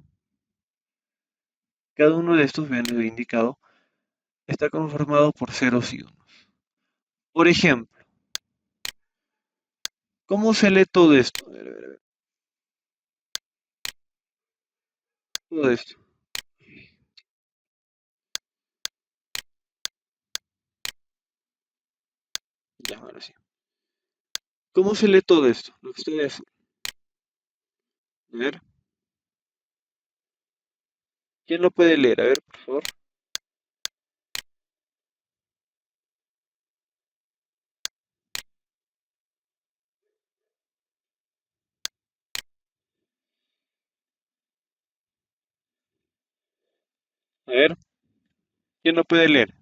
Cada uno de estos, vean, lo he indicado, está conformado por ceros y unos. Por ejemplo, ¿cómo se lee todo esto? A ver, todo esto. Ya, ahora sí. ¿Cómo se lee todo esto? Lo que ustedes... A ver, ¿quién lo puede leer? A ver, por favor. A ver, ¿quién lo puede leer?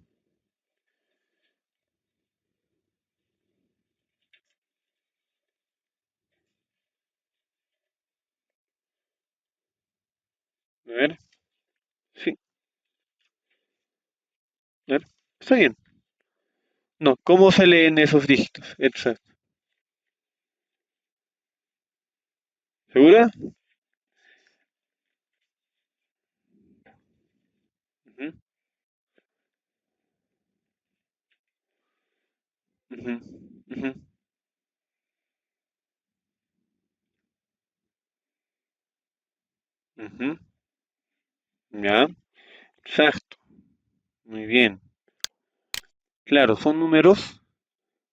A ver, sí, a ver, está bien. No, ¿cómo se leen esos dígitos? Exacto. ¿Segura? Ujú, ujú, ujú, ujú. Ya, exacto. Muy bien. Claro, son números,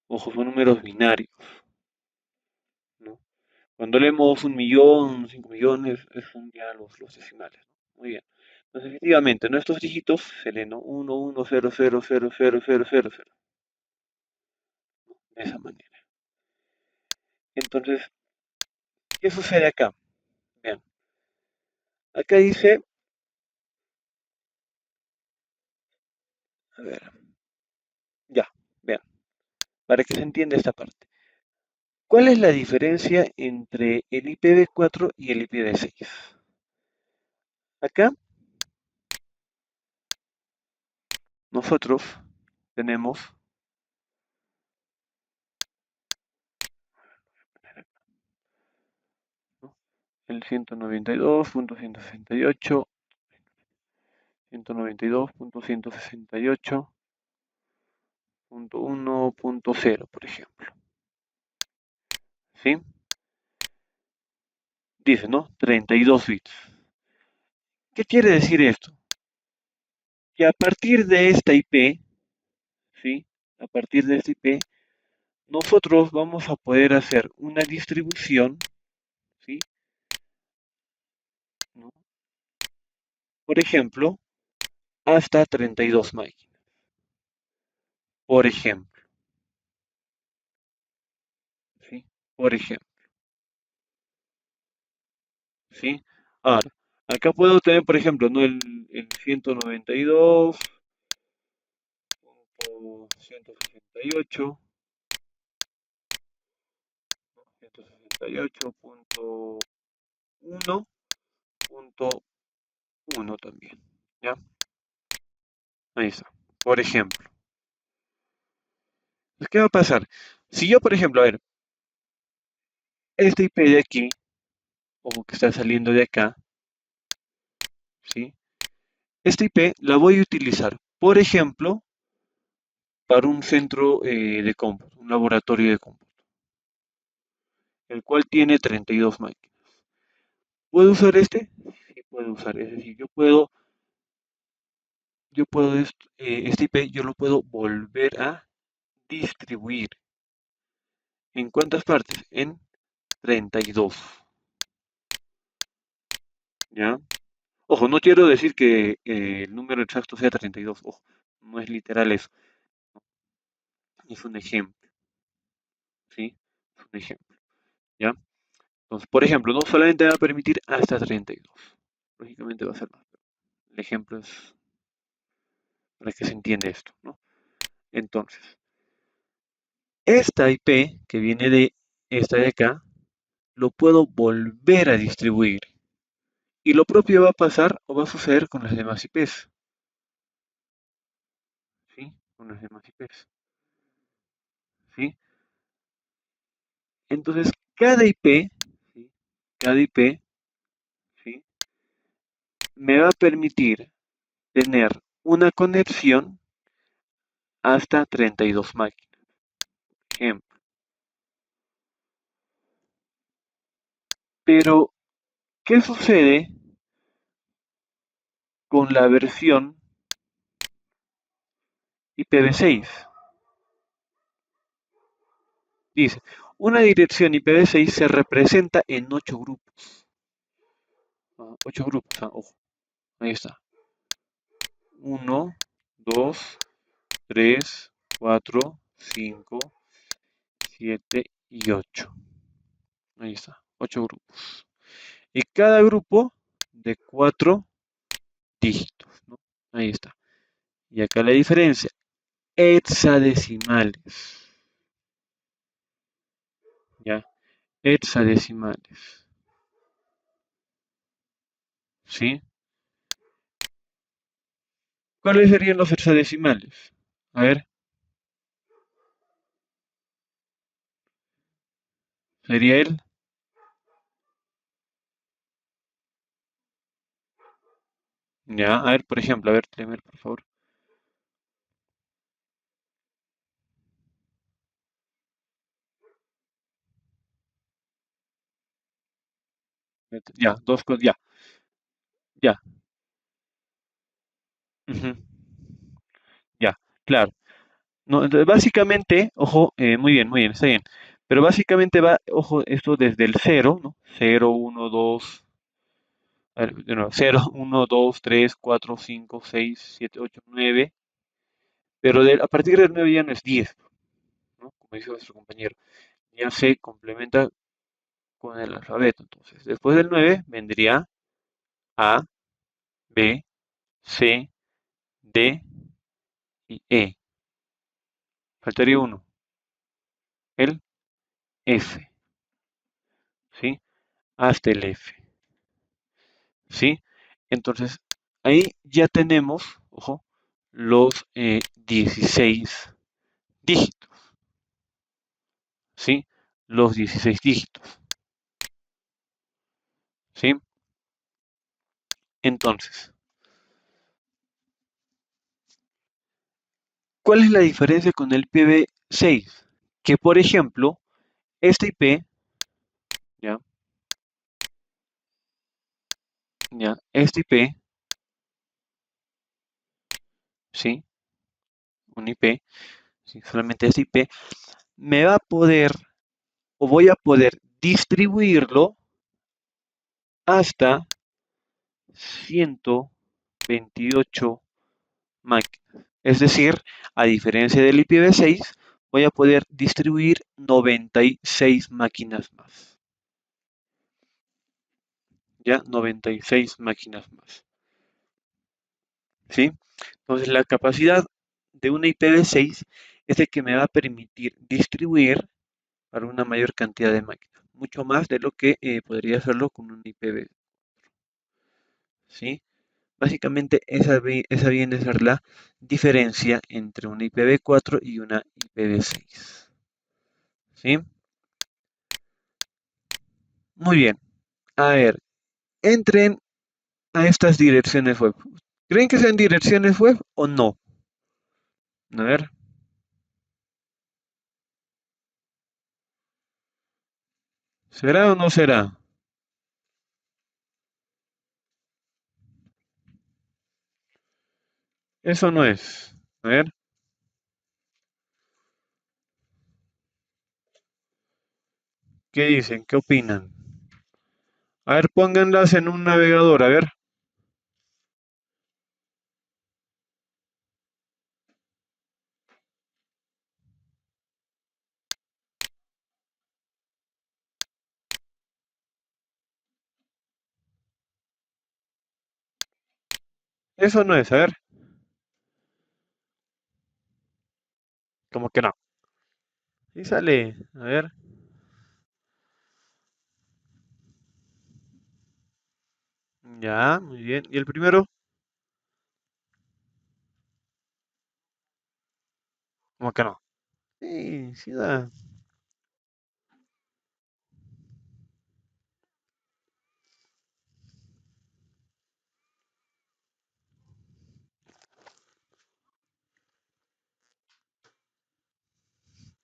ojo, son números binarios, ¿no? Cuando leemos 1 millón, 5 millones, son ya los decimales, ¿no? Muy bien. Entonces, efectivamente, nuestros dígitos se leen, ¿no? 1, 1, 0, 0, 0, 0, 0, 0, 0, de esa manera. Entonces, ¿qué sucede acá? Vean, acá dice, a ver, ya, vean, para que se entienda esta parte. ¿Cuál es la diferencia entre el IPv4 y el IPv6? Acá nosotros tenemos, ¿no?, el 192.168, 192.168.1.0, por ejemplo. ¿Sí? Dice, ¿no? 32 bits. ¿Qué quiere decir esto? Que a partir de esta IP, ¿sí? A partir de esta IP, nosotros vamos a poder hacer una distribución, ¿sí? ¿No? Por ejemplo, hasta 32 máquinas. Por ejemplo, ¿sí? Por ejemplo, ¿sí? Ahora, acá puedo tener, por ejemplo, ¿no? El 192.168, 168.1.1 también, ¿ya? Ahí está. Por ejemplo. ¿Qué va a pasar? Si yo, por ejemplo, a ver, esta IP de aquí, o que está saliendo de acá, ¿sí? Esta IP la voy a utilizar, por ejemplo, para un centro de cómputo, un laboratorio de cómputo, el cual tiene 32 máquinas. ¿Puedo usar este? Sí, puedo usar. Es decir, este IP yo lo puedo volver a distribuir. ¿En cuántas partes? En 32. ¿Ya? Ojo, no quiero decir que el número exacto sea 32. Ojo, no es literal eso. Es un ejemplo. ¿Sí? Es un ejemplo. ¿Ya? Entonces, por ejemplo, no solamente va a permitir hasta 32. Lógicamente va a ser más. El ejemplo es para que se entienda esto, ¿no? Entonces, esta IP que viene de esta de acá, lo puedo volver a distribuir. Y lo propio va a pasar o va a suceder con las demás IPs. ¿Sí? Con las demás IPs. ¿Sí? Entonces, cada IP, ¿sí? Cada IP, ¿sí? Me va a permitir tener una conexión hasta 32 máquinas. Ejemplo. Pero, ¿qué sucede con la versión IPv6? Dice, una dirección IPv6 se representa en 8 grupos. 8 grupos, ojo, ahí está. 1, 2, 3, 4, 5, 7 y 8. Ahí está, 8 grupos. Y cada grupo de 4 dígitos, ¿no? Ahí está. Y acá la diferencia, hexadecimales. ¿Ya? Hexadecimales. ¿Sí? ¿Cuáles serían los hexadecimales? A ver, sería el. Ya, a ver, por ejemplo, a ver, Tremer, por favor. Ya, dos cosas, ya, ya. Ujú, ya, claro. No, entonces, básicamente, ojo, muy bien, está bien. Pero básicamente va, ojo, esto desde el cero, ¿no? Cero, uno, 2, a ver, de nuevo, 0, 1, 2, 3, 4, 5, 6, 7, 8, 9. Pero a partir del 9 ya no es 10, ¿no? Como dice nuestro compañero. Ya se complementa con el alfabeto. Entonces, después del 9 vendría A, B, C, D y E. Faltaría uno, el F, ¿sí? Hasta el F, ¿sí? Entonces, ahí ya tenemos, ojo, los 16 dígitos, ¿sí? Los 16 dígitos, ¿sí? Entonces, ¿cuál es la diferencia con el IPv6? Que, por ejemplo, este IP, ¿ya? ¿Ya? Este IP, ¿sí? Un IP, ¿sí? Solamente este IP, me va a poder, o voy a poder distribuirlo hasta 128 máquinas. Es decir, a diferencia del IPv6, voy a poder distribuir 96 máquinas más. ¿Ya? 96 máquinas más. ¿Sí? Entonces, la capacidad de una IPv6 es el que me va a permitir distribuir para una mayor cantidad de máquinas. Mucho más de lo que podría hacerlo con un IPv. ¿Sí? Básicamente esa viene a ser la diferencia entre una IPv4 y una IPv6. ¿Sí? Muy bien. A ver, entren a estas direcciones web. ¿Creen que sean direcciones web o no? A ver, ¿será o no será? Eso no es. A ver, ¿qué dicen? ¿Qué opinan? A ver, pónganlas en un navegador. A ver, eso no es. A ver, Como que no. Y sale, a ver, ya, muy bien. ¿Y el primero? Como que no. Sí, sí da.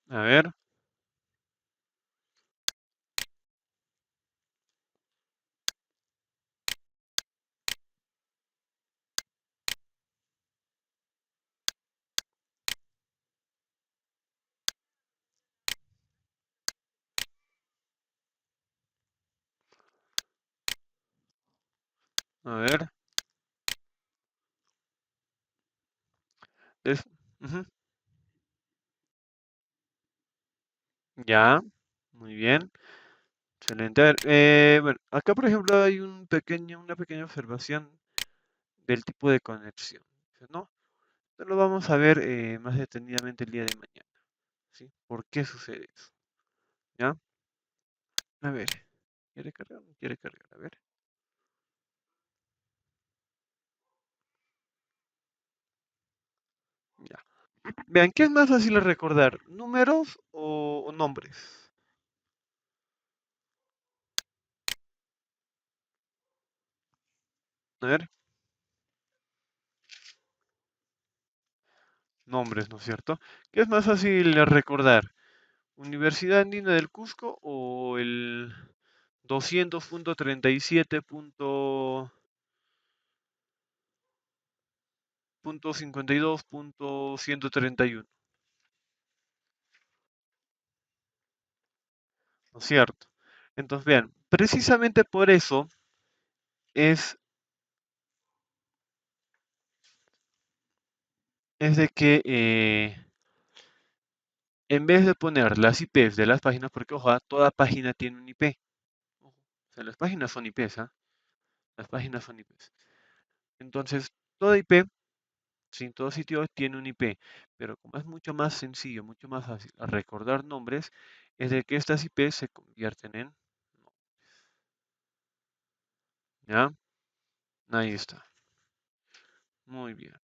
A ver, a ver. Es, ujú, ya, muy bien. Excelente. A ver, bueno, acá por ejemplo hay una pequeña observación del tipo de conexión, ¿no? Esto lo vamos a ver más detenidamente el día de mañana, ¿sí? ¿Por qué sucede eso? ¿Ya? A ver, ¿quiere cargar o no quiere cargar? A ver, ya. Vean, ¿qué es más fácil de recordar? ¿Números o nombres? A ver, nombres, ¿no es cierto? ¿Qué es más fácil de recordar? ¿Universidad Andina del Cusco o el 200.37.52.131? ¿No es cierto? Entonces, vean, precisamente por eso es, es de que en vez de poner las IPs de las páginas, porque ojo, toda página tiene un IP. Ojo, o sea, las páginas son IPs, ¿ah? Las páginas son IPs. Entonces, toda IP, sin todo sitio, tiene un IP. Pero como es mucho más sencillo, mucho más fácil recordar nombres, es de que estas IPs se convierten en... ¿Ya? Ahí está. Muy bien.